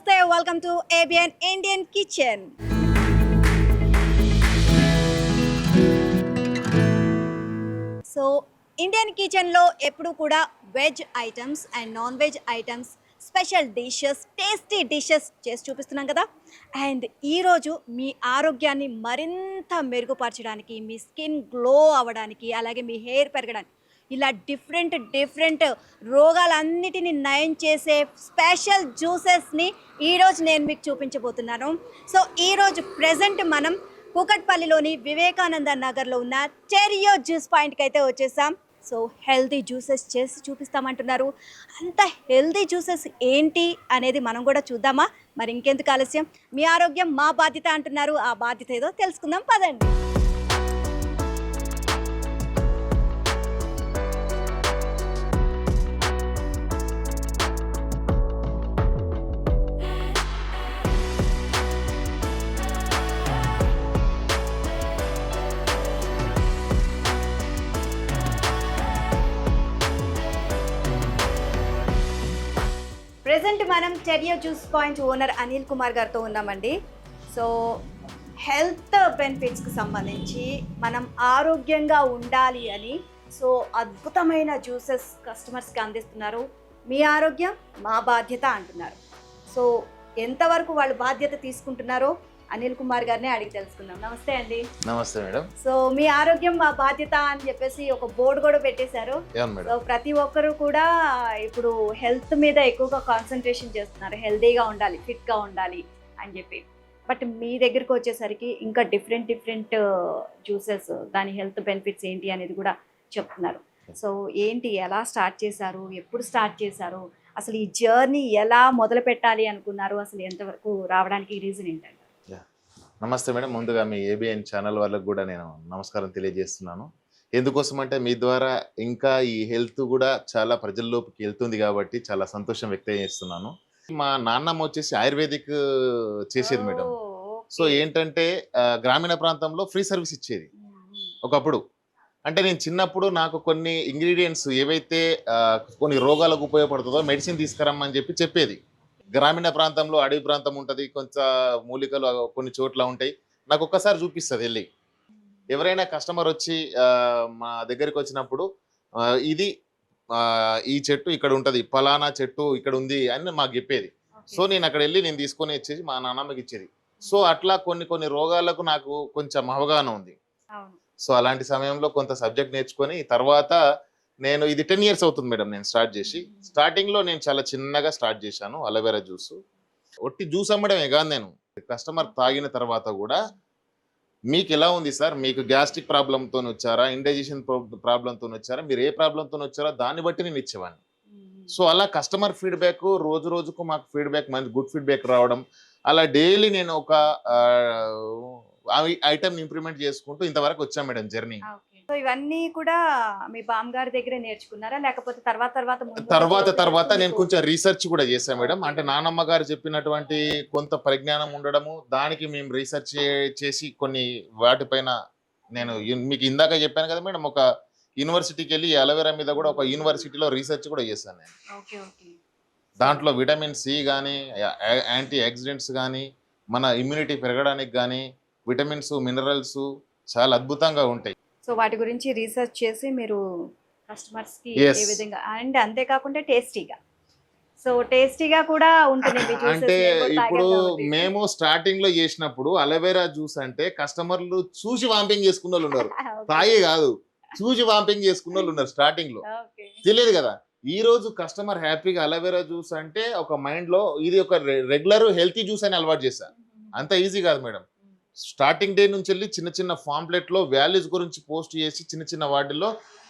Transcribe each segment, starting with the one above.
నమస్తే, welcome to ABN Indian kitchen. So Indian కిచెన్లో ఎప్పుడు కూడా veg items and non veg items, special dishes, tasty dishes చేసి చూపిస్తున్నాం కదా. అండ్ ఈరోజు మీ ఆరోగ్యాన్ని మరింత మెరుగుపరచడానికి, మీ స్కిన్ గ్లో అవ్వడానికి, అలాగే మీ హెయిర్ పెరగడానికి, ఇలా డిఫరెంట్ రోగాలన్నిటిని నయం చేసే స్పెషల్ జ్యూసెస్ని ఈరోజు నేను మీకు చూపించబోతున్నాను. సో ఈరోజు ప్రెజెంట్ మనం కూకట్పల్లిలోని వివేకానంద నగర్లో ఉన్న చెరియో జ్యూస్ పాయింట్కి అయితే వచ్చేసాం. సో హెల్తీ జ్యూసెస్ చేసి చూపిస్తామంటున్నారు. అంత హెల్తీ జ్యూసెస్ ఏంటి అనేది మనం కూడా చూద్దామా? మరి ఇంకెందుకు ఆలస్యం, మీ ఆరోగ్యం మా బాధ్యత అంటున్నారు. ఆ బాధ్యత ఏదో తెలుసుకుందాం, పదండి. ప్రెజెంట్ మనం Cheerio juice point owner Anil Kumar గారితో ఉన్నామండి. సో హెల్త్ బెనిఫిట్స్కి సంబంధించి మనం ఆరోగ్యంగా ఉండాలి అని సో అద్భుతమైన జ్యూసెస్ కస్టమర్స్కి అందిస్తున్నారు. మీ ఆరోగ్యం మా బాధ్యత అంటున్నారు. సో ఎంతవరకు వాళ్ళు బాధ్యత తీసుకుంటున్నారో అనిల్ కుమార్ గారిని అడిగి తెలుసుకుందాం. నమస్తే అండి. నమస్తే మేడం. సో మీ ఆరోగ్యం మా బాధ్యత అని చెప్పేసి ఒక బోర్డు కూడా పెట్టేశారు. సో ప్రతి ఒక్కరు కూడా ఇప్పుడు హెల్త్ మీద ఎక్కువగా కాన్సన్ట్రేషన్ చేస్తున్నారు, హెల్తీగా ఉండాలి, ఫిట్గా ఉండాలి అని చెప్పి. బట్ మీ దగ్గరకు వచ్చేసరికి ఇంకా డిఫరెంట్ జ్యూసెస్, దాని హెల్త్ బెనిఫిట్స్ ఏంటి అనేది కూడా చెప్తున్నారు. సో ఏంటి, ఎలా స్టార్ట్ చేశారు, ఎప్పుడు స్టార్ట్ చేశారు, అసలు ఈ జర్నీ ఎలా మొదలు పెట్టాలి అనుకున్నారు, అసలు ఎంతవరకు రావడానికి రీజన్ ఏంటంటే? నమస్తే మేడం. ముందుగా మీ ఏబిఎన్ ఛానల్ వాళ్ళకు కూడా నేను నమస్కారం తెలియజేస్తున్నాను. ఎందుకోసం అంటే మీ ద్వారా ఇంకా ఈ హెల్త్ కూడా చాలా ప్రజల్లోకి వెళ్తుంది కాబట్టి చాలా సంతోషం వ్యక్తం చేస్తున్నాను. మా నాన్నమ్మ వచ్చేసి ఆయుర్వేదిక్ చేసేది మేడం. సో ఏంటంటే గ్రామీణ ప్రాంతంలో ఫ్రీ సర్వీస్ ఇచ్చేది ఒకప్పుడు. అంటే నేను చిన్నప్పుడు నాకు కొన్ని ఇంగ్రీడియంట్స్ ఏవైతే కొన్ని రోగాలకు ఉపయోగపడుతుందో మెడిసిన్ తీసుకురమ్మని చెప్పేది. గ్రామీణ ప్రాంతంలో అడవి ప్రాంతం ఉంటుంది, కొంచెం మూలికలు కొన్ని చోట్ల ఉంటాయి. నాకు ఒక్కసారి చూపిస్తుంది వెళ్ళి. ఎవరైనా కస్టమర్ వచ్చి మా దగ్గరికి వచ్చినప్పుడు ఇది ఈ చెట్టు ఇక్కడ ఉంటుంది, ఫలానా చెట్టు ఇక్కడ ఉంది అని మాకు చెప్పేది. సో నేను అక్కడ వెళ్ళి నేను తీసుకొని వచ్చేసి మా నాన్నమ్మకి ఇచ్చేది. సో అట్లా కొన్ని రోగాలకు నాకు కొంచెం అవగాహన ఉంది. సో అలాంటి సమయంలో కొంత సబ్జెక్ట్ నేర్చుకొని తర్వాత నేను ఇది 10 years అవుతుంది మేడం నేను స్టార్ట్ చేసి. స్టార్టింగ్లో నేను చాలా చిన్నగా స్టార్ట్ చేశాను అలోవెరా జ్యూస్. ఒట్టి జ్యూస్ అమ్మడమే కాదు, నేను కస్టమర్ తాగిన తర్వాత కూడా మీకు ఎలా ఉంది సార్, మీకు గ్యాస్ట్రిక్ ప్రాబ్లంతో వచ్చారా, ఇండైజెషన్ ప్రాబ్లంతో వచ్చారా, మీరు ఏ ప్రాబ్లంతో వచ్చారో దాన్ని బట్టి నేను ఇచ్చేవాడిని. సో అలా కస్టమర్ ఫీడ్బ్యాక్ రోజుకు మాకు ఫీడ్బ్యాక్ మంచి గుడ్ ఫీడ్బ్యాక్ రావడం, అలా డైలీ నేను ఒక ఐటమ్ ఇంప్రూవ్మెంట్ చేసుకుంటూ ఇంతవరకు వచ్చాం మేడం జర్నీ. సో ఇవన్నీ కూడా మీ బామ్మగారి దగ్గరే నేర్చుకున్నారా, లేకపోతే తర్వాత నేను కొంచెం రీసెర్చ్ కూడా చేశాను మేడం. అంటే నానమ్మ గారు చెప్పినటువంటి కొంత పరిజ్ఞానం ఉండడము, దానికి మేము రీసెర్చ్ చేసి కొన్ని వాటిపైన నేను మీకు ఇందాక చెప్పాను కదా మేడం, ఒక యూనివర్సిటీకి వెళ్ళి అలోవెరా మీద కూడా ఒక యూనివర్సిటీలో రీసెర్చ్ కూడా చేశాను నేను. దాంట్లో విటమిన్ సి కానీ, యాంటీ ఆక్సిడెంట్స్ కానీ, మన ఇమ్యూనిటీ పెరగడానికి కానీ విటమిన్స్, మినరల్స్ చాలా అద్భుతంగా ఉంటాయి. సో వాటి గురించి రీసెర్చ్ చేసి మీరు కస్టమర్స్కి ఏ విధంగా, అండ్ అంతేకాకుండా టేస్టీగా కూడా ఉంటుంది. అంటే ఇప్పుడు మేము స్టార్టింగ్ లో చేసినప్పుడు అలోవెరా జ్యూస్ అంటే కస్టమర్లు చూసి వాంపింగ్ చేసుకున్న వాళ్ళు ఉన్నారు, తాగే కాదు చూసి వాంపింగ్ చేసుకున్న వాళ్ళు ఉన్నారు. స్టార్టింగ్ లో తెలియదు కదా. ఈ రోజు కస్టమర్ హ్యాపీగా అలోవెరా జ్యూస్ అంటే ఒక మైండ్ లో ఇది ఒక రెగ్యులర్ హెల్తీ జ్యూస్ అని అలవాటు చేశారు. అంత ఈజీ కాదు మేడం. స్టార్టింగ్ డే నుంచి వెళ్ళి చిన్న పాంప్లెట్లో వాల్యూస్ గురించి పోస్ట్ చేసి చిన్న వాటిల్లో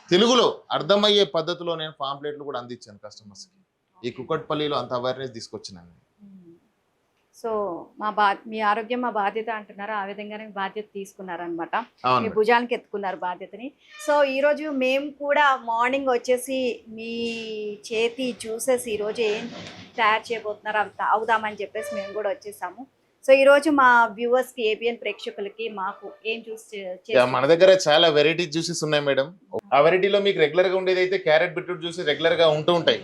తెలుగులో అర్థమయ్యే పద్ధతిలో నేను పాంప్లెట్లు కూడా అందించాను కస్టమర్స్కి. ఈ కుకట్పల్లిలో అంత అవేర్నెస్ తీసుకొచ్చినాను. సో మీ ఆరోగ్యం మా బాధ్యత అంటున్నారు, ఆ విధంగానే బాధ్యత తీసుకున్నారనమాట. మీ భుజానికి ఎత్తుకున్నారు బాధ్యతని. సో ఈరోజు మేము కూడా మార్నింగ్ వచ్చేసి మీ చేతి జ్యూసెస్ ఈరోజు ఏం తయారు చేయబోతున్నారు అవి తాగుదామని చెప్పేసి మేము కూడా వచ్చేసాము. సో ఈ రోజు మా వ్యూవర్స్ కి, ఏబిఎన్ ప్రేక్షకులకి, మాకు ఏం జ్యూస్ మన దగ్గర చాలా వెరైటీ జ్యూసెస్ ఉన్నాయి మేడం. ఆ వెరైటీలో మీకు రెగ్యులర్ గా ఉండేది అయితే క్యారెట్ బీట్రూట్ జ్యూస్ రెగ్యులర్ గా ఉంటూ ఉంటాయి.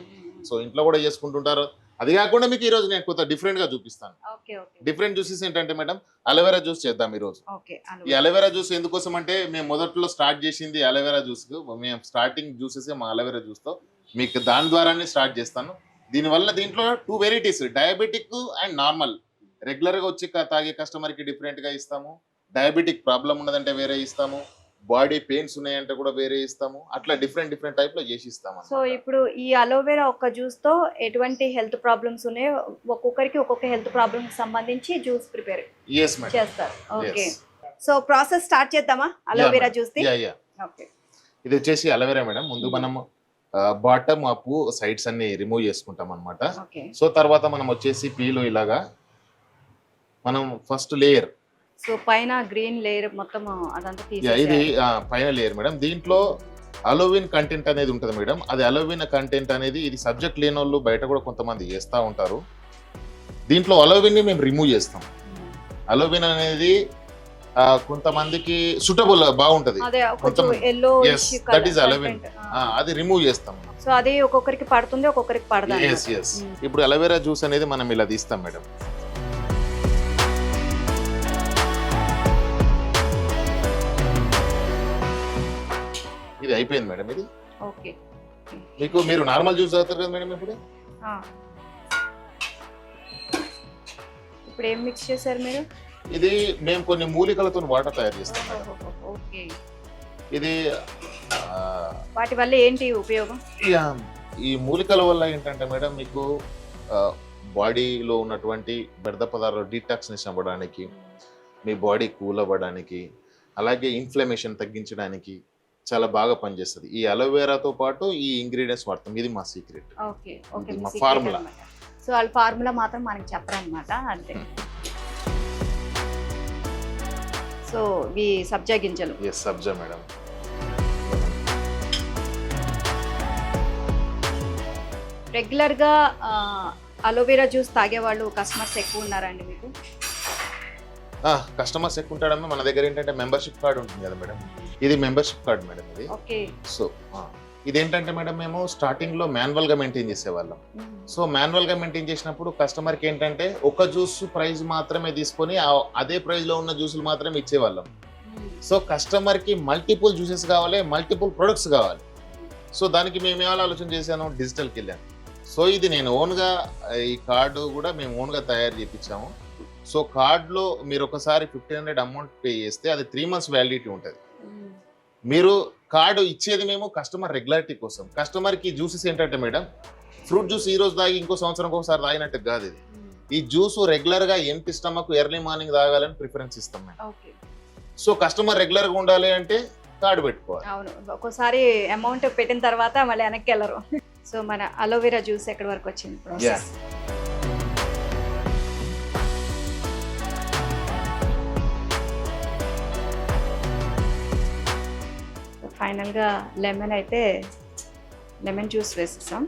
సో ఇంట్లో కూడా చేసుకుంటుంటారు. అది కాకుండా మీకు ఈ రోజు నేను కొంత డిఫరెంట్ గా చూపిస్తాను. ఓకే ఓకే డిఫరెంట్ జ్యూసెస్ ఏంటంటే మేడం, అలోవెరా జ్యూస్ చేద్దాం ఈ రోజు. ఓకే ఈ అలోవెరా జ్యూస్ ఎందుకోసం అంటే మేము మొదట్లో స్టార్ట్ చేసింది అలోవెరా జ్యూస్. మేము స్టార్టింగ్ జ్యూసెస్ మా అలోవెరా జ్యూస్ తో మీకు దాని ద్వారానే స్టార్ట్ చేస్తాను. దీనివల్ల దీంట్లో 2 varieties, diabetic and normal. Regular గా వచ్చి తాగే కస్టమర్ కి డిఫరెంట్ గా ఇస్తాము. డయాబెటిక్ ప్రాబ్లం ఉన్నదంటే వేరే ఇస్తాము. బాడీ పెయిన్స్ ఉన్నాయంటే కూడా వేరే ఇస్తాము. అట్లా డిఫరెంట్ టైప్ లో చేసి ఇస్తాము. సో ఇప్పుడు ఈ అలోవెరా ఒక్క జ్యూస్ తో ఎటువంటి హెల్త్ ప్రాబ్లమ్స్ ఉన్నాయో ఒక్కొక్కరికి ఒక్కొక్క హెల్త్ ప్రాబ్లమ్ సంబంధించి జ్యూస్ ప్రిపేర్ చేస్తారు. ఓకే, సో ప్రాసెస్ స్టార్ట్ చేద్దామా అలోవెరా జ్యూస్ ది? ఓకే, ఇది వచ్చేసి అలోవెరా మేడం. ముందు మనం బాటమ్ అప్ సైడ్స్ అన్ని రిమూవ్ చేసుకుంటాం అన్నమాట. సో తర్వాత మనం వచ్చేసి పీలు ఇలాగా మనం ఫస్ట్ లేయర్, సో పైన గ్రీన్ లేయర్ మొత్తం అదంతా ఇది తీసేయాలి. పైన లేయర్ మేడం. దీంట్లో అలోవిన్ కంటెంట్ అనేది ఉంటుంది మేడం. అది అలోవిన్ కంటెంట్ అనేది ఇది సబ్జెక్ట్ లేని వాళ్ళు బయట కూడా కొంతమంది చేస్తూ ఉంటారు. దీంట్లో అలోవిన్ ని మేము రిమూవ్ చేస్తాం. అలోవిన్ అనేది కొంతమందికి సూటబుల్ బాగుంటది, దట్ ఈస్ అలోవిన్. అది రిమూవ్ చేస్తాం. సో అది ఒక్కొక్కరికి పడుతుంది, ఒక్కొక్కరికి పడదు. ఇప్పుడు అలోవెరా జ్యూస్ అనేది మనం ఇలా తీస్తాం మేడం. ఇది అయిపోయింది మేడం. ఇది ఓకే, మీకు మీరు నార్మల్ జ్యూస్ తాగుతారు కదా మేడం. ఇప్పుడు ఏం మిక్స్ చేశారు మీరు? ఇది మేము కొన్ని మూలికలతో వాటర్ తయారు చేస్తాం మేడం. ఓకే, ఇది వాటి వల్ల ఏంటి ఉపయోగం? ఈ మూలికల వల్ల ఏంటంటే మేడం, మీకు బాడీలో ఉన్నటువంటి వ్యర్థ పదార్థాలు డీటాక్సినేషన్ అవ్వడానికి, మీ బాడీ కూల్ అవ్వడానికి, అలాగే ఇన్ఫ్లమేషన్ తగ్గించడానికి చాలా బాగా పనిచేస్తుంది. ఈ అలోవెరాతో పాటు ఈ ఇంగ్రీడియంట్స్ వాడతాం. ఇది మా సీక్రెట్. ఓకే ఓకే, మా ఫార్ములా. సో వాళ్ళ ఫార్ములా మాత్రం మనకి చెప్పరన్నమాట, అంతే. సో ఇవి సబ్జా గింజలు. ఎస్, సబ్జా మేడం. రెగ్యులర్ గా అలోవెరా జ్యూస్ తాగే వాళ్ళు కస్టమర్స్ ఎక్కువ ఉన్నారండి మీకు? కస్టమర్స్ ఎక్కువ ఉంటాడమ్మా. మన దగ్గర ఏంటంటే మెంబర్షిప్ కార్డు ఉంటుంది కదా మేడం. ఇది మెంబర్షిప్ కార్డు మేడం. ఇది ఓకే. సో ఇదేంటంటే మేడం, మేము స్టార్టింగ్ లో మాన్యువల్ గా మెయింటైన్ చేసేవాళ్ళం. సో మాన్యువల్ గా మెయింటైన్ చేసినప్పుడు కస్టమర్ కి ఏంటంటే ఒక జ్యూస్ ప్రైస్ మాత్రమే తీసుకొని అదే ప్రైస్ లో ఉన్న జ్యూసులు మాత్రమే ఇచ్చేవాళ్ళం. సో కస్టమర్ కి మల్టిపుల్ జ్యూసెస్ కావాలి, మల్టిపుల్ ప్రొడక్ట్స్ కావాలి. సో దానికి మేము ఏమైనా ఆలోచన చేశాను, డిజిటల్కి వెళ్ళాను. సో ఇది నేను ఓన్గా ఈ కార్డు కూడా మేము ఓన్గా తయారు చేయించాము. సో కార్డులో మీరు ఒకసారి 1500 అమౌంట్ పే చేస్తే అది 3 months వ్యాలిడిటీ ఉంటుంది. మీరు కార్డు ఇచ్చేది మేము కస్టమర్ రెగ్యులారిటీ కోసం. కస్టమర్కి జ్యూసెస్ ఏంటంటే మేడం, ఫ్రూట్ జ్యూస్ ఈ రోజు తాగి ఇంకో సంవత్సరం ఒకసారి తాగినట్టు కాదు. ఇది ఈ జ్యూస్ రెగ్యులర్గా ఎంటీ స్టమక్ ఎర్లీ మార్నింగ్ తాగాలని ప్రిఫరెన్స్ ఇస్తాం మేము. సో కస్టమర్ రెగ్యులర్గా ఉండాలి అంటే కార్డు పెట్టుకోవాలి. అవును, ఒక్కోసారి అమౌంట్ పెట్టిన తర్వాత మళ్ళీ వెనక్కి వెళ్ళరు. సో మన అలోవెరా జ్యూస్ ఎక్కడి వరకు వచ్చింది ప్రాసెస్? ఫైనల్ గా లెమన్ అయితే లెమన్ జ్యూస్ వేసేసాం.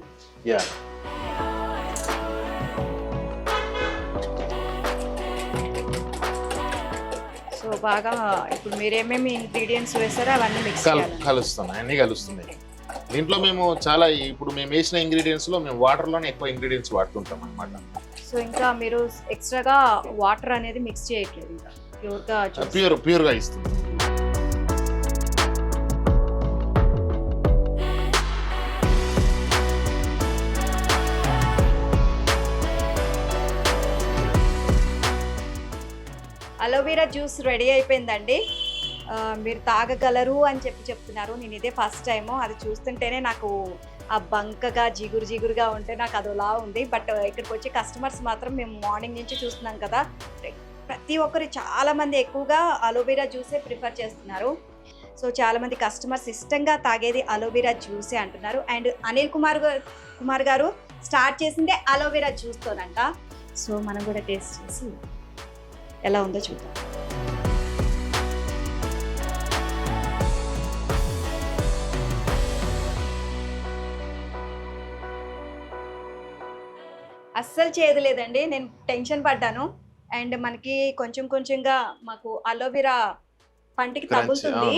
సో బాగా ఇప్పుడు మీరు ఏమేమి ఇంగ్రీడియంట్స్ వేసారో అవన్నీ మిక్స్ కలుస్తున్నాయి, అన్ని కలుస్తున్నాయి. దీంట్లో మేము చాలా ఇప్పుడు మేము వేసిన ఇంగ్రీడియంట్స్ లో మేము వాటర్ లోనే ఎక్కువ ఇంగ్రీడియంట్స్ వాడుతుంటాం అన్నమాట. సో ఇంకా మీరు ఎక్స్ట్రాగా వాటర్ అనేది మిక్స్ చేయట్లేదు, ఇంకా ప్యూర్ గా ఇస్తుంది. అలోవెరా జ్యూస్ రెడీ అయిపోయిందండి. మీరు తాగగలరు అని చెప్తున్నారు. నేను ఇదే ఫస్ట్ టైము. అది చూస్తుంటేనే నాకు ఆ బంకగా జిగురుగా ఉంటే నాకు అదోలా ఉంది. బట్ ఇక్కడికి వచ్చే కస్టమర్స్ మాత్రం మేము మార్నింగ్ నుంచి చూస్తున్నాం కదా, ప్రతి ఒక్కరు చాలామంది ఎక్కువగా అలోవెరా జ్యూసే ప్రిఫర్ చేస్తున్నారు. సో చాలామంది కస్టమర్స్ ఇష్టంగా తాగేది అలోవెరా జ్యూసే అంటున్నారు. అండ్ అనిల్ కుమార్ గారు స్టార్ట్ చేసిందే అలోవెరా జ్యూస్తోనంట. సో మనం కూడా టేస్ట్ చేసి ఎలా ఉందో చూద్దాం. అస్సలు చేయదు లేదండి, నేను టెన్షన్ పడ్డాను. అండ్ మనకి కొంచెంగా మాకు అలోవెరా పంటికి తగులుతుంది,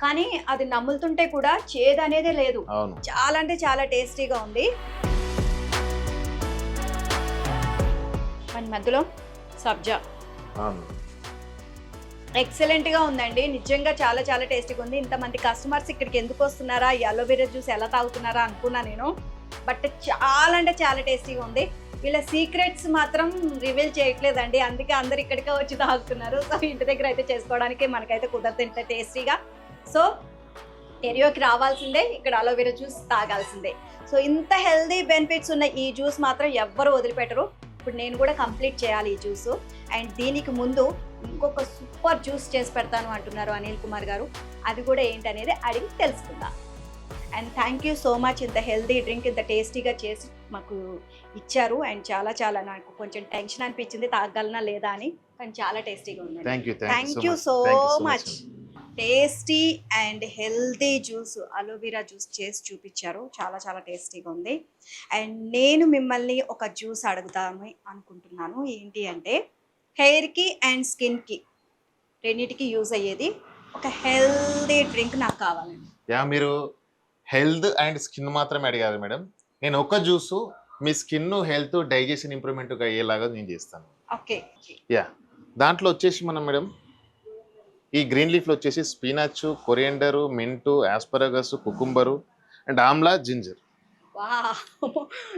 కానీ అది నములుతుంటే కూడా చేదు అనేదే లేదు. చాలా అంటే చాలా టేస్టీగా ఉంది. అండ్ మధ్యలో సబ్జా. అవును. ఎక్సలెంట్గా ఉందండి, నిజంగా చాలా చాలా టేస్టీగా ఉంది. ఇంతమంది కస్టమర్స్ ఇక్కడికి ఎందుకు వస్తున్నారా, ఈ అలోవెరా జ్యూస్ ఎలా తాగుతున్నారా అనుకున్నా నేను, బట్ చాలా అంటే చాలా టేస్టీగా ఉంది. వీళ్ళ సీక్రెట్స్ మాత్రం రివీల్ చేయట్లేదండి, అందుకే అందరు ఇక్కడికే వచ్చి తాగుతున్నారు. సో ఇంటి దగ్గర అయితే చేసుకోవడానికి మనకైతే కుదరదు ఇంత టేస్టీగా. సో ఏరియాకి రావాల్సిందే, ఇక్కడ అలోవెరా జ్యూస్ తాగాల్సిందే. సో ఇంత హెల్దీ బెనిఫిట్స్ ఉన్న ఈ జ్యూస్ మాత్రం ఎవ్వరు వదిలిపెట్టరు. ఇప్పుడు నేను కూడా కంప్లీట్ చేయాలి ఈ జ్యూస్. అండ్ దీనికి ముందు ఇంకొక సూపర్ జ్యూస్ చేసి పెడతాను అంటున్నారు అనిల్ కుమార్ గారు, అది కూడా ఏంటనేది అడిగి తెలుసుకుందాం. And thank you so much, ఇంత హెల్దీ డ్రింక్ ఇంత టేస్టీగా చేసి మాకు ఇచ్చారు. అండ్ చాలా చాలా నాకు కొంచెం టెన్షన్ అనిపించింది తాగలనా లేదా అని, కానీ చాలా టేస్టీగా ఉంది. Thank you so much. Tasty and healthy juice aloe vera juice చేసి చూపించారు, చాలా చాలా టేస్టీగా ఉంది. అండ్ నేను మిమ్మల్ని ఒక జ్యూస్ అడుగుతాను అనుకుంటున్నాను, ఏంటి అంటే హెయిర్కి అండ్ స్కిన్కి రెండింటికి యూజ్ అయ్యేది ఒక హెల్దీ డ్రింక్ నాకు కావాలండి. మీరు హెల్త్ అండ్ స్కిన్ మాత్రమే అడిగారు మేడం. నేను ఒక జ్యూస్ మీ స్కిన్ హెల్త్ డైజెషన్ ఇంప్రూవ్మెంట్ అయ్యేలాగా నేను చేస్తాను. ఓకే. దాంట్లో వచ్చేసి మనం మేడం ఈ గ్రీన్ లీఫ్లో వచ్చేసి spinach, coriander, mint, asparagus, cucumber and amla, ginger,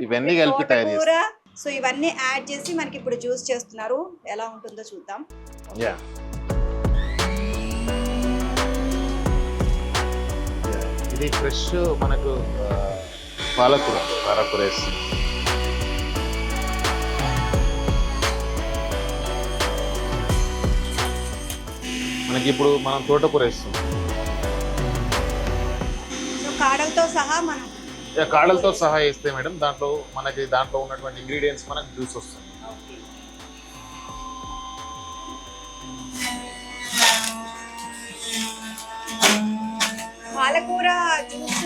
ఇవన్నీ కలిపి తయారు చేస్తారు. సో ఇవన్నీ యాడ్ చేసి మనకి ఇప్పుడు జ్యూస్ చేస్తున్నారు, ఎలా ఉంటుందో చూద్దాం. ఇది ఫ్రెష్ మనకు పాలకూర వేస్తుంది. మనకి ఇప్పుడు మనం తోటకూర వేస్తాం, కాడలతో సహా మనం కాడలతో సహా వేస్తే మేడం దాంట్లో ఉన్నటువంటి ఇంగ్రీడియంట్స్ మనకు జ్యూస్ వస్తుంది. పాలకూర జ్యూస్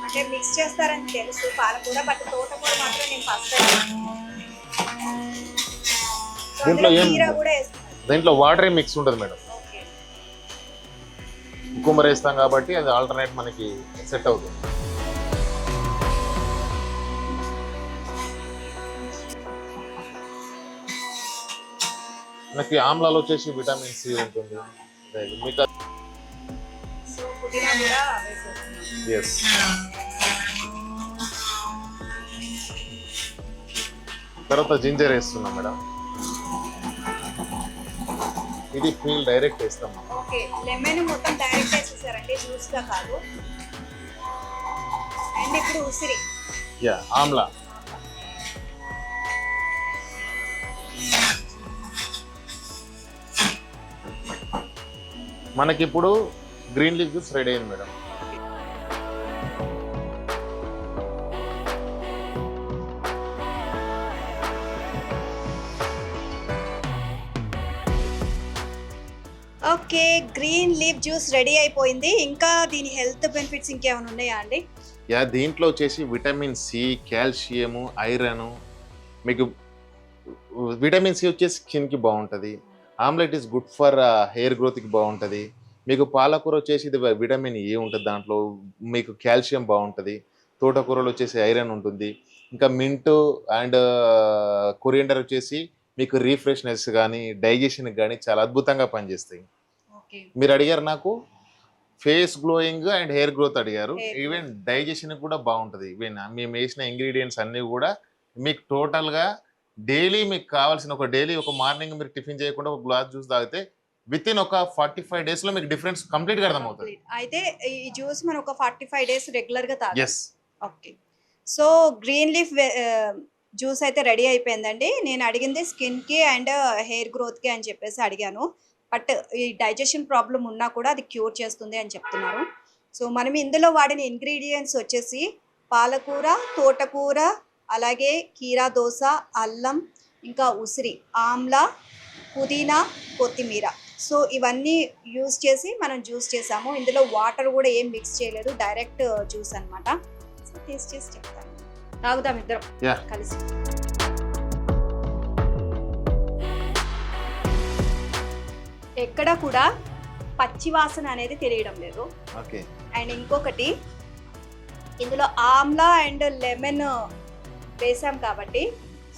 అంటే మిక్స్ చేస్తారని తెలుసు పాలకూర, బట్ తోటకూర మాత్రం నేను ఫస్ట్ దీంట్లో కూడా దీంట్లో వాటర్ మిక్స్ ఉండదు మేడం, కుకుంబర్ వేస్తాం కాబట్టి అది ఆల్టర్నేట్ మనకి సెట్ అవుతుంది. మనకి ఆమ్లాలో వచ్చేసి విటమిన్ సి ఉంటుంది. తర్వాత జింజర్ వేస్తున్నాం మేడం, ఇది ఫీల్ డైరెక్ట్ వేస్తాం. ఓకే, లెమన్ మొత్తం డైరెక్ట్ వేసేసారండి, జ్యూస్ గా కాదు. అండ్ ఇప్పుడు ఉసిరి, ఆమ్లా, మనకి ఇప్పుడు గ్రీన్ లీఫ్ జ్యూస్ రెడీ అయింది madam. Okay, green leaf juice ready అయిపోయింది. ఇంకా దీని హెల్త్ బెనిఫిట్స్ ఇంకేమైనా ఉన్నాయా అండి? దీంట్లో వచ్చేసి విటమిన్ సి, కాల్షియము, ఐరన్, మీకు విటమిన్ సి వచ్చేసి స్కిన్కి బాగుంటుంది. Omelette is good for hair గ్రోత్కి బాగుంటుంది. మీకు పాలకూర వచ్చేసి ఇది విటమిన్ ఏ ఉంటుంది, దాంట్లో మీకు కాల్షియం బాగుంటుంది. తోటకూరలో వచ్చేసి ఐరన్ ఉంటుంది. ఇంకా మింటు అండ్ కొరియండర్ వచ్చేసి మీకు రీఫ్రెష్నెస్ కానీ డైజెషన్కి కానీ చాలా అద్భుతంగా పనిచేస్తాయి. మీరు అడిగారు నాకు face glowing and hair growth అడిగారు, ఈవెన్ డైజెషన్ కూడా బాగుంటుంది. ఈవెన్ మేము వేసిన ఇంగ్రీడియంట్స్ అన్నీ కూడా మీకు టోటల్గా డైలీ మీకు కావాల్సిన డైలీ ఒక మార్నింగ్ మీరు టిఫిన్ చేయకుండా ఒక గ్లాస్ జ్యూస్ తాగితే విత్ ఇన్ ఒక 45 days లో మీకు డిఫరెన్స్ కంప్లీట్ గా అర్థమవుతుంది. అయితే ఈ జ్యూస్ మనం ఒక 45 days రెగ్యులర్ గా తాగాలి. Okay, so green leaf juice అయితే రెడీ అయిపోయిందండి. నేను అడిగింది స్కిన్కి అండ్ హెయిర్ గ్రోత్కి అని చెప్పేసి అడిగాను, బట్ ఈ డైజెషన్ ప్రాబ్లం ఉన్నా కూడా అది క్యూర్ చేస్తుంది అని చెప్తున్నారు. సో మనం ఇందులో వాడిన ఇంగ్రీడియంట్స్ వచ్చేసి పాలకూర, తోటకూర, అలాగే కీరా దోస, అల్లం, ఇంకా ఉసిరి, ఆమ్లా, పుదీనా, కొత్తిమీర. సో ఇవన్నీ యూజ్ చేసి మనం జ్యూస్ చేసాము. ఇందులో వాటర్ కూడా ఏం మిక్స్ చేయలేదు, డైరెక్ట్ జ్యూస్ అన్నమాట. సో టేస్ట్ చేసి చెప్తాను, తాగుదాం ఇద్దరం కలిసి. ఎక్కడ కూడా పచ్చి వాసన అనేది తెలియడం లేదు. అండ్ ఇంకొకటి, ఇందులో ఆమ్లా అండ్ లెమన్ వేసాం కాబట్టి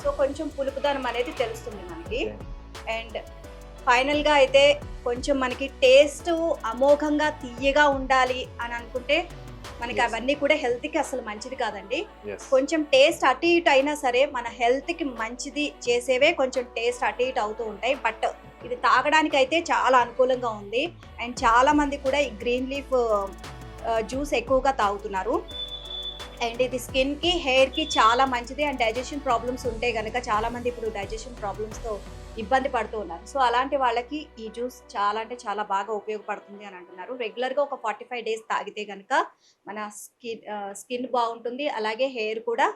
సో కొంచెం పులుపుదనం అనేది తెలుస్తుంది మనకి. అండ్ ఫైనల్గా అయితే కొంచెం మనకి టేస్ట్ అమోఘంగా తీయగా ఉండాలి అని అనుకుంటే మనకి అవన్నీ కూడా హెల్త్కి అసలు మంచిది కాదండి. కొంచెం టేస్ట్ అటు ఇటు అయినా సరే మన హెల్త్కి మంచిది చేసేవే కొంచెం టేస్ట్ అటు ఇటు అవుతూ ఉంటాయి. బట్ ఇది తాగడానికి అయితే చాలా అనుకూలంగా ఉంది. అండ్ చాలా మంది కూడా ఈ గ్రీన్ లీఫ్ జ్యూస్ ఎక్కువగా తాగుతున్నారు. అండ్ ఇది స్కిన్కి హెయిర్కి చాలా మంచిది. అండ్ డైజెషన్ ప్రాబ్లమ్స్ ఉంటే కనుక చాలామంది ఇప్పుడు డైజెషన్ ప్రాబ్లమ్స్తో ఇబ్బంది పడుతూ ఉన్నారు. సో అలాంటి వాళ్ళకి ఈ జ్యూస్ చాలా అంటే చాలా బాగా ఉపయోగపడుతుంది అని అంటున్నారు. రెగ్యులర్గా ఒక 45 డేస్ తాగితే కనుక మన స్కిన్ బాగుంటుంది, అలాగే హెయిర్ కూడా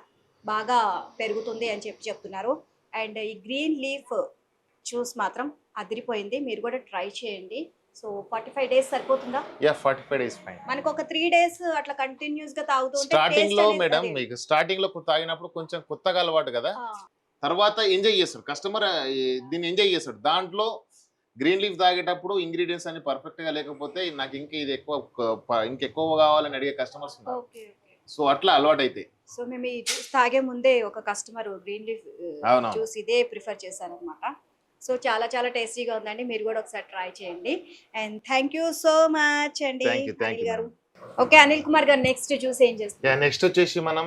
బాగా పెరుగుతుంది అని చెప్తున్నారు. అండ్ ఈ గ్రీన్ లీఫ్ జ్యూస్ మాత్రం అదిరిపోయింది. మీరు కూడా ట్రై చేయండి. సో 45 డేస్ సరిపోతుందా? 45 డేస్ ఫైన్. మనకు ఒక 3 డేస్ అట్లా కంటిన్యూస్ గా తాగుతూ ఉంటే స్టార్టింగ్ లో మేడం మీకు స్టార్టింగ్ లో తాగినప్పుడు కొంచెం కొత్తగా అలవాటు కదా, తర్వాత ఎంజాయ్ చేస్తాడు కస్టమర్, దీన్ని ఎంజాయ్ చేస్తాడు. దాంట్లో గ్రీన్ లీఫ్ తాగేటప్పుడు ఇంగ్రీడియంట్స్ అన్ని పర్ఫెక్ట్ గా లేకపోతే నాకు ఇంకా ఇది ఇంకెక్కువ కావాలని అడిగే కస్టమర్స్ ఉన్నారు. సో అట్లా అలవాటు అయితే. సో మేము ఈ జ్యూస్ తాగే ముందే ఒక కస్టమర్ గ్రీన్ లీఫ్ జ్యూస్ ఇదే ప్రిఫర్ చేశారు అనమాట. సో చాలా చాలా టేస్టీగా ఉందండి. మీరు కూడా ఒకసారి ట్రై చేయండి. And thank you so much అండి అనిల్ గారు. ఓకే అనిల్ కుమార్ గారు, నెక్స్ట్ జ్యూస్ ఏం చేస్తారు? నెక్స్ట్ వచ్చేసి మనం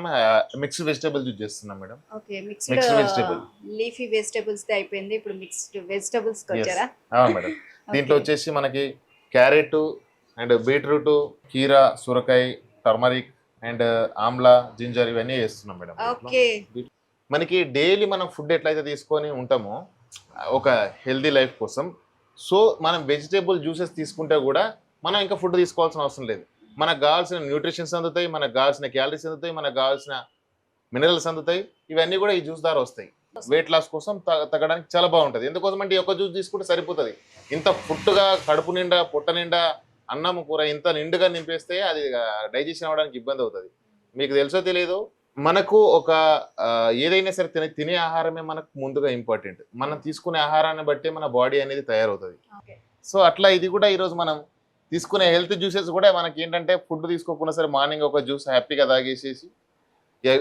మిక్స్డ్ వెజిటబుల్ జ్యూస్ చేస్తున్నాం madam. Okay, mixed vegetable leafy vegetables అయిపోయింది, ఇప్పుడు మిక్స్డ్ వెజిటబుల్స్ వచ్చారా? అవును మేడం. దీంట్లో వచ్చేసి మనకి క్యారెట్ అండ్ బీట్రూట్, కీరా, సొరకాయ, టర్మరిక్ అండ్ ఆమ్లా, జింజర్ ఇవన్నీ చేస్తున్నాం మేడం. ఓకే, మనకి డైలీ మనం ఫుడ్ ఎట్లయితే తీసుకొని ఉంటామో ఒక హెల్దీ లైఫ్ కోసం, సో మనం వెజిటేబుల్ జ్యూసెస్ తీసుకుంటే కూడా మనం ఇంకా ఫుడ్ తీసుకోవాల్సిన అవసరం లేదు. మనకు కావాల్సిన న్యూట్రిషన్స్ అందుతాయి, మనకు కావాల్సిన క్యాలరీస్ అందుతాయి, మనకు కావాల్సిన మినరల్స్ అందుతాయి. ఇవన్నీ కూడా ఈ జ్యూస్ ద్వారా వస్తాయి. వెయిట్ లాస్ కోసం తగ్గడానికి చాలా బాగుంటుంది. ఎందుకోసం అంటే ఒక జ్యూస్ తీసుకుంటే సరిపోతుంది. ఇంత ఫుడ్గా కడుపు నిండా పొట్ట నిండా అన్నం కూర ఇంత నిండుగా నింపేస్తే అది డైజెషన్ అవ్వడానికి ఇబ్బంది అవుతుంది. మీకు తెలుసో తెలియదు, మనకు ఒక ఏదైనా సరే తినే ఆహారమే మనకు ముందుగా ఇంపార్టెంట్. మనం తీసుకునే ఆహారాన్ని బట్టి మన బాడీ అనేది తయారవుతుంది. సో అట్లా ఇది కూడా ఈరోజు మనం తీసుకునే హెల్త్ జ్యూసెస్ కూడా మనకి ఏంటంటే ఫుడ్ తీసుకోకుండా సరే మార్నింగ్ ఒక జ్యూస్ హ్యాపీగా తాగేసేసి,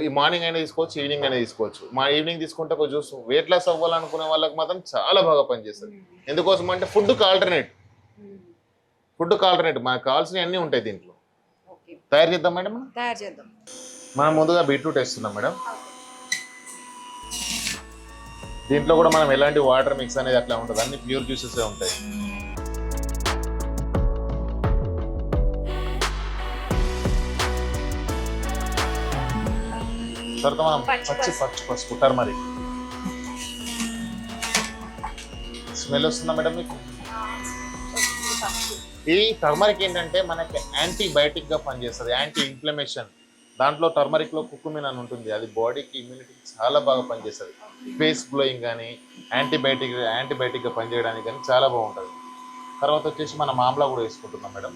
ఈ మార్నింగ్ అయినా తీసుకోవచ్చు, ఈవినింగ్ అయినా తీసుకోవచ్చు. మా ఈవినింగ్ తీసుకుంటే ఒక జ్యూస్ వెయిట్ లాస్ అవ్వాలనుకునే వాళ్ళకి మాత్రం చాలా బాగా పనిచేస్తుంది. ఎందుకోసం అంటే ఫుడ్కి ఆల్టర్నేట్ మనకు కావాల్సినవి అన్నీ ఉంటాయి దీంట్లో. తయారు చేద్దాం మేడం. తయారు చేద్దాం. మనం ముందుగా బీట్రూట్ వేస్తున్నాం మేడం. దీంట్లో కూడా మనం ఎలాంటి వాటర్ మిక్స్ అనేది అట్లా ఉంటుంది, అన్ని ప్యూర్ జ్యూసెస్ ఉంటాయి. తర్వాత మనం పసుపు టర్మరిక్ స్మెల్ వస్తుందా మేడం మీకు? ఈ టర్మరిక్ ఏంటంటే మనకి యాంటీబయాటిక్ గా పనిచేస్తుంది, యాంటీ ఇన్ఫ్లమేషన్. దాంట్లో టర్మరిక్ లో కుకుమిన్ అని ఉంటుంది, అది బాడీకి ఇమ్యూనిటీకి చాలా బాగా పనిచేస్తుంది. ఫేస్ గ్లోయింగ్ కానీ యాంటీబయాటిక్ గా పనిచేయడానికి కానీ చాలా బాగుంటుంది. తర్వాత వచ్చేసి మనం ఆమ్లా కూడా వేసుకుంటున్నాం మేడం.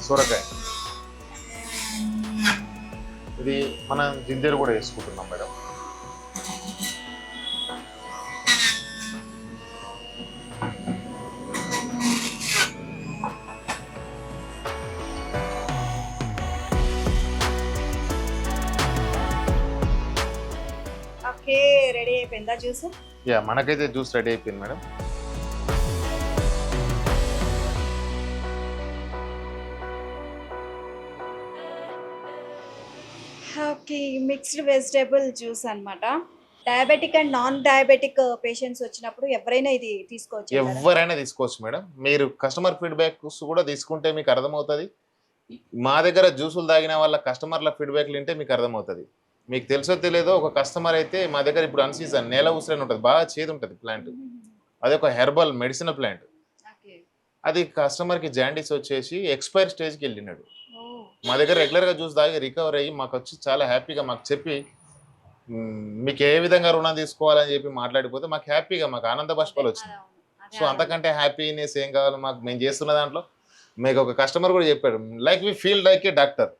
సొరకాయ ఇది మనం జింజర్ కూడా వేసుకుంటున్నాం మేడం. ఓకే, రెడీ అయిపోయిందా జ్యూస్? మనకైతే జ్యూస్ రెడీ అయిపోయింది madam. Okay, mixed vegetable juice అన్నమాట. Diabetic and non diabetic patients వచ్చినప్పుడు ఎవరైనా ఇది తీసుకోవచ్చు? ఎవరైనా తీసుకోవచ్చు మేడం. మీరు కస్టమర్ ఫీడ్బ్యాక్స్ కూడా తీసుకుంటే మీకు అర్థమవుతుంది. మా దగ్గర జ్యూసులు తాగిన వాళ్ళ కస్టమర్ల ఫీడ్బ్యాక్లు వింటే మీకు అర్థమవుతుంది. మీకు తెలుసో తెలియదో ఒక కస్టమర్ అయితే మా దగ్గర ఇప్పుడు అన్సీజన్ నేల ఉసిరని ఉంటుంది, బాగా చేదు ఉంటుంది ప్లాంట్. అది ఒక హెర్బల్ మెడిసినల్ ప్లాంట్. అది కస్టమర్కి జాండీస్ వచ్చేసి ఎక్స్పైర్ స్టేజ్కి వెళ్ళినాడు. మా దగ్గర రెగ్యులర్గా జ్యూస్ తాగి రికవర్ అయ్యి మాకు వచ్చి చాలా హ్యాపీగా మాకు చెప్పి మీకు ఏ విధంగా రుణం తీసుకోవాలని చెప్పి మాట్లాడిపోతే మాకు హ్యాపీగా మాకు ఆనంద బాష్పాలు వచ్చింది. సో అంతకంటే హ్యాపీనెస్ ఏం కావాలి మాకు? మేము చేస్తున్న దాంట్లో మీకు ఒక కస్టమర్ కూడా చెప్పాడు, like we feel like a doctor.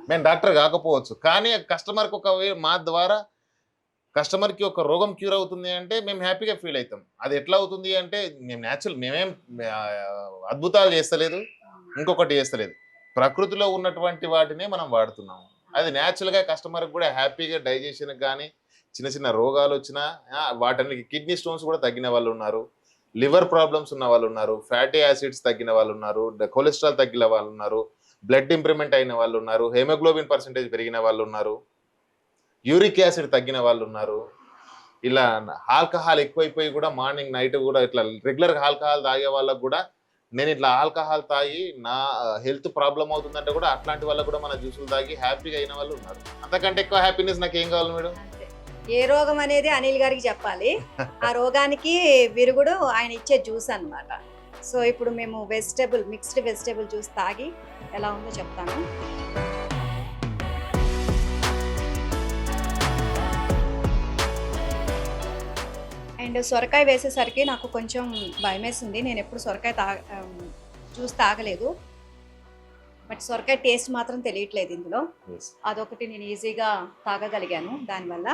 మేము డాక్టర్ కాకపోవచ్చు, కానీ కస్టమర్కి ఒక మా ద్వారా కస్టమర్కి ఒక రోగం క్యూర్ అవుతుంది అంటే మేము హ్యాపీగా ఫీల్ అవుతాం. అది ఎట్లా అవుతుంది అంటే మేమేం అద్భుతాలు చేస్తలేదు, ఇంకొకటి చేస్తలేదు. ప్రకృతిలో ఉన్నటువంటి వాటినే మనం వాడుతున్నాము. అది న్యాచురల్గా కస్టమర్కి కూడా హ్యాపీగా డైజెషన్కి కానీ చిన్న చిన్న రోగాలు వచ్చినా వాటన్నిటికి కిడ్నీ స్టోన్స్ కూడా తగ్గిన వాళ్ళు ఉన్నారు, లివర్ ప్రాబ్లమ్స్ ఉన్న వాళ్ళు ఉన్నారు, ఫ్యాటీ యాసిడ్స్ తగ్గిన వాళ్ళు ఉన్నారు, కొలెస్ట్రాల్ తగ్గిన వాళ్ళు ఉన్నారు, బ్లడ్ ఇంప్రూవ్మెంట్ అయిన వాళ్ళు ఉన్నారు, హెమోగ్లోబిన్ పర్సెంటేజ్ పెరిగిన వాళ్ళు ఉన్నారు, యూరిక్ యాసిడ్ తగ్గిన వాళ్ళు ఉన్నారు. ఇలా ఆల్కహాల్ ఎక్కువైపోయి కూడా మార్నింగ్ నైట్ కూడా ఇట్లా రెగ్యులర్గా ఆల్కహాల్ తాగే వాళ్ళకు కూడా నేను ఇట్లా ఆల్కహాల్ తాగి నా హెల్త్ ప్రాబ్లం అవుతుందంటే కూడా అట్లాంటి వాళ్ళకు కూడా మన జ్యూసులు తాగి హ్యాపీగా అయిన వాళ్ళు ఉన్నారు. అంతకంటే ఎక్కువ హ్యాపీనెస్ నాకు ఏం కావాలి మేడం? ఏ రోగం అనేది అనిల్ గారికి చెప్పాలి. ఆ రోగానికి విరుగుడు ఆయన ఇచ్చే జ్యూస్ అన్నమాట. సో ఇప్పుడు మేము మిక్స్డ్ వెజిటేబుల్ జ్యూస్ తాగి ఎలా ఉందో చెప్తాను. అండ్ సొరకాయ వేసేసరికి నాకు కొంచెం భయమేసింది. నేను ఎప్పుడు సొరకాయ జ్యూస్ తాగలేదు, బట్ సొరకాయ టేస్ట్ మాత్రం తెలియట్లేదు ఇందులో. అదొకటి నేను ఈజీగా తాగగలిగాను దానివల్ల.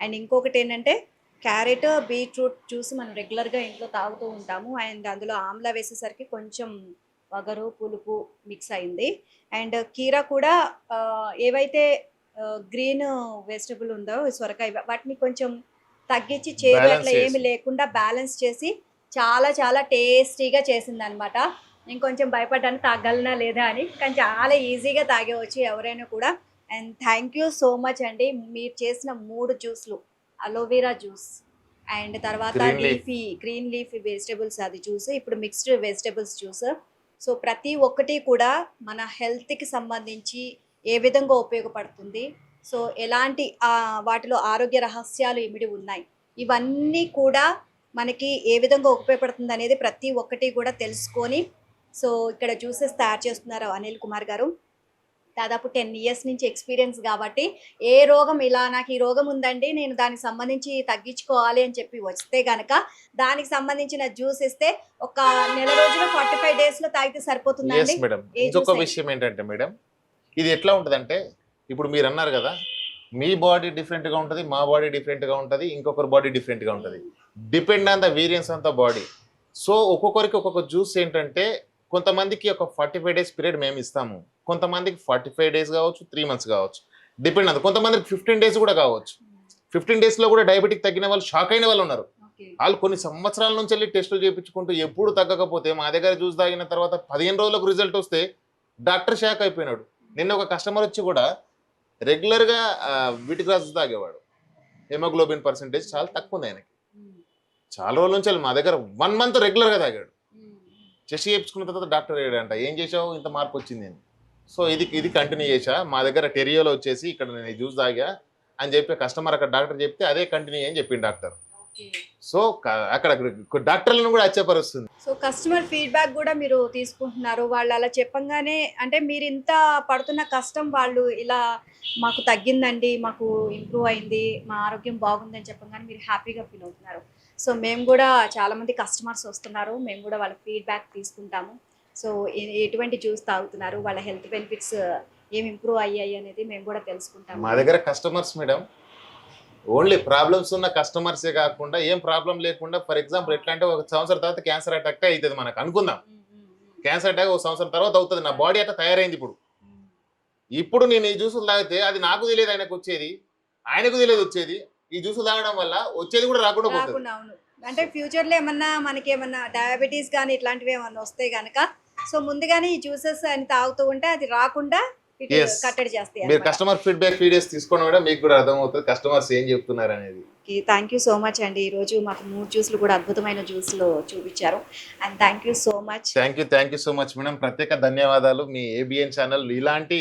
అండ్ ఇంకొకటి ఏంటంటే క్యారెట్ బీట్రూట్ జ్యూస్ మనం రెగ్యులర్గా ఇంట్లో తాగుతూ ఉంటాము. అండ్ అందులో ఆమ్లా వేసేసరికి కొంచెం వగరు పులుపు మిక్స్ అయింది. అండ్ కీరా కూడా ఏవైతే గ్రీన్ వెజిటబుల్ ఉందో సొరకాయ వాటిని కొంచెం తగ్గించి చేదు అట్లా ఏమి లేకుండా బ్యాలెన్స్ చేసి చాలా చాలా టేస్టీగా చేసింది అనమాట. నేను కొంచెం భయపడ్డాను తాగలనా లేదా అని, కానీ చాలా ఈజీగా తాగేవచ్చు ఎవరైనా కూడా. And thank you so much అండి. మీరు చేసిన 3 జ్యూస్లు, అలోవెరా జ్యూస్ అండ్ తర్వాత గ్రీన్ లీఫీ వెజిటేబుల్స్ అది జ్యూస్, ఇప్పుడు మిక్స్డ్ వెజిటేబుల్స్ జ్యూస్. సో ప్రతి ఒక్కటి కూడా మన హెల్త్కి సంబంధించి ఏ విధంగా ఉపయోగపడుతుంది, సో ఎలాంటి వాటిలో ఆరోగ్య రహస్యాలు ఇమిడి ఉన్నాయి, ఇవన్నీ కూడా మనకి ఏ విధంగా ఉపయోగపడుతుంది అనేది ప్రతి ఒక్కటి కూడా తెలుసుకొని సో ఇక్కడ జ్యూసెస్ తయారు చేస్తున్నారు అనిల్ కుమార్ గారు. దాదాపు 10 years నుంచి ఎక్స్పీరియన్స్ కాబట్టి ఏ రోగం ఇలా నాకు ఈ రోగం ఉందండి నేను దానికి సంబంధించి తగ్గించుకోవాలి అని చెప్పి వస్తే కనుక దానికి సంబంధించిన జ్యూస్ ఇస్తే ఒక నెల రోజులు 45 daysలో తాగితే సరిపోతుందండి. మేడం ఇంకొక విషయం ఏంటంటే మేడం, ఇది ఎట్లా ఉంటుందంటే ఇప్పుడు మీరు అన్నారు కదా మీ బాడీ డిఫరెంట్గా ఉంటుంది, మా బాడీ డిఫరెంట్గా ఉంటుంది, ఇంకొకరి బాడీ డిఫరెంట్గా ఉంటుంది, depend on the variance of the body. So ఒక్కొక్కరికి ఒక్కొక్క జ్యూస్ ఏంటంటే కొంతమందికి ఒక 45 days పీరియడ్ మేము ఇస్తాము, కొంతమందికి 45 days కావచ్చు, 3 months కావచ్చు, డిపెండ్ అవుతుంది. కొంతమందికి 15 days కూడా కావచ్చు. 15 daysలో కూడా డయాబెటిక్ తగ్గిన వాళ్ళు, షాక్ అయిన వాళ్ళు ఉన్నారు. వాళ్ళు కొన్ని సంవత్సరాల నుంచి వెళ్ళి టెస్టులు చేయించుకుంటూ ఎప్పుడు తగ్గకపోతే మా దగ్గర జ్యూస్ తాగిన తర్వాత 15 రోజులకు రిజల్ట్ వస్తే డాక్టర్ షాక్ అయిపోయినాడు. నిన్న ఒక కస్టమర్ వచ్చి కూడా రెగ్యులర్గా వీటిగ్రాస్ తాగేవాడు, హెమోగ్లోబిన్ పర్సెంటేజ్ చాలా తక్కువ ఉంది ఆయనకి. చాలా రోజుల నుంచి మా దగ్గర 1 month రెగ్యులర్గా తాగాడు. చెస్ట్ చేయించుకున్న తర్వాత డాక్టర్ అయ్యాడంట, ఏం చేసావు ఇంత మార్పు వచ్చింది అని. సో ఇది కంటిన్యూ చేసా. మా దగ్గర టెరియోలో వచ్చేసి ఇక్కడ నేను జ్యూస్ తాగా అని చెప్పి కస్టమర్ అక్కడ డాక్టర్ చెప్తే అదే కంటిన్యూ అని చెప్పింది డాక్టర్. సో అక్కడ డాక్టర్లను కూడా ఆశ్చర్యపరుస్తుంది. సో కస్టమర్ ఫీడ్బ్యాక్ కూడా మీరు తీసుకుంటున్నారు. వాళ్ళు అలా చెప్పంగానే అంటే మీరు ఇంత పడుతున్న కష్టం వాళ్ళు ఇలా మాకు తగ్గిందండి, మాకు ఇంప్రూవ్ అయింది, మా ఆరోగ్యం బాగుందని చెప్పంగానే మీరు హ్యాపీగా ఫీల్ అవుతున్నారు. సో మేము కూడా చాలామంది కస్టమర్స్ వస్తున్నారు, మేము కూడా వాళ్ళ ఫీడ్బ్యాక్ తీసుకుంటాము. సో ఎటువంటి జ్యూస్ తాగుతున్నారు, వాళ్ళ హెల్త్ బెనిఫిట్స్ ఏమి ఇంప్రూవ్ అయ్యాయి అనేది మేము కూడా తెలుసుకుంటాము. మా దగ్గర కస్టమర్స్ మేడం ఓన్లీ ప్రాబ్లమ్స్ ఉన్న కస్టమర్సే కాకుండా ఏం ప్రాబ్లం లేకుండా, ఫర్ ఎగ్జాంపుల్ ఎట్లా అంటే 1 సంవత్సరం తర్వాత క్యాన్సర్ అటాక్ అవుతుంది మనకు అనుకుందాం, క్యాన్సర్ అటాక్ 1 సంవత్సరం తర్వాత అవుతుంది, నా బాడీ అట్లా తయారైంది. ఇప్పుడు నేను ఈ జ్యూసులు తాగితే అది నాకు తెలియదు ఆయనకు వచ్చేది, ఆయనకు తెలియదు వచ్చేది. ఈ జ్యూసులు తాగడం వల్ల వచ్చేది కూడా రాకుండా పోతుంది. అంటే ఫ్యూచర్లో ఏమన్నా మనకి ఏమన్నా డయాబెటీస్ కానీ ఇట్లాంటివి ఏమన్నా వస్తే కనుక సో ముందుగానే ఈ జ్యూసెస్ అని తాగుతూ ఉంటే అది రాకుండా కట్టడి చేస్తాయి. మీరు కస్టమర్ ఫీడ్బ్యాక్ వీడియోస్ తీసుకోవడం కూడా మీకు కూడా అర్థమవుతుంది కస్టమర్స్ ఏం చెప్తున్నారు అనేది. థ్యాంక్ యూ సో మచ్ అండి. ఈరోజు మాకు 3 జ్యూస్లు కూడా అద్భుతమైన జ్యూస్లు చూపించారు. And thank you so much. Thank you so much madam. ప్రత్యేక ధన్యవాదాలు. మీ ఏబిఎన్ ఛానల్ ఇలాంటి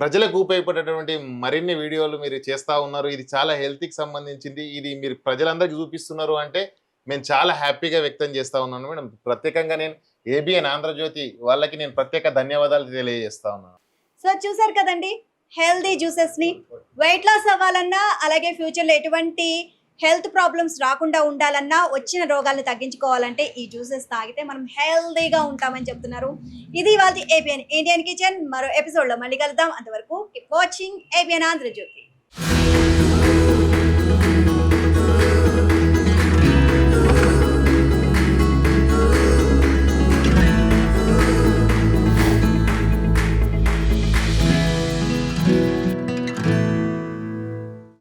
ప్రజలకు ఉపయోగపడేటువంటి మరిన్ని వీడియోలు మీరు చేస్తూ ఉన్నారు. ఇది చాలా హెల్త్కి సంబంధించింది. ఇది మీరు ప్రజలందరికీ చూపిస్తున్నారు అంటే మేము చాలా హ్యాపీగా వ్యక్తం చేస్తూ ఉన్నాను మేడం. ప్రత్యేకంగా నేను ఏబిఎన్ ఆంధ్రజ్యోతి వాళ్ళకి నేను ప్రత్యేక ధన్యవాదాలు తెలియజేస్తా ఉన్నాను. సో చూసారు కదండి, హెల్దీ జ్యూసెస్ని వెయిట్ లాస్ అవ్వాలన్నా అలాగే ఫ్యూచర్లో ఎటువంటి హెల్త్ ప్రాబ్లమ్స్ రాకుండా ఉండాలన్నా వచ్చిన రోగాలను తగ్గించుకోవాలంటే ఈ జ్యూసెస్ తాగితే మనం హెల్దీగా ఉంటామని చెప్తున్నారు. ఇది వాళ్ళ ఏబిఎన్ ఇండియన్ కిచెన్. మరో ఎపిసోడ్లో మళ్ళీ కలుద్దాం. అంతవరకు కీప్ వాచింగ్ ఏబిఎన్ ఆంధ్రజ్యోతి.